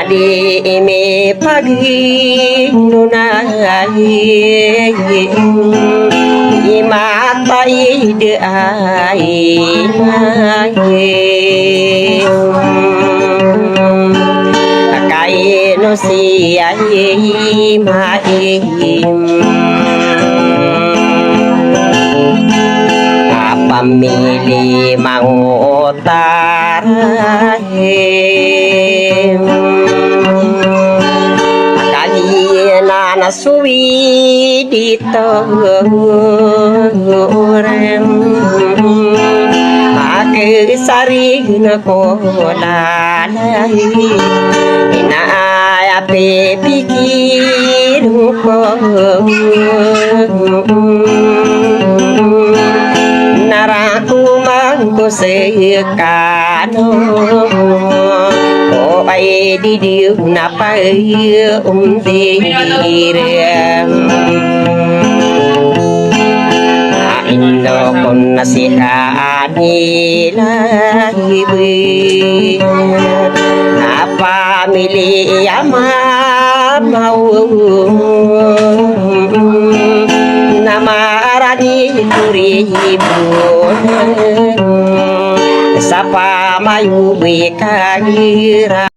Adi ime pagi nunai imatai de ai akai no si ai mai pamili mangutahe kalina nasuwi dito rem sari na kolalay inaaya pe pikir ko narakumang ko sekano o ay didiw na pay umdirem indo kon nasihani lahiwi na pamilya mau na marani turibun sa pamayuwi kahira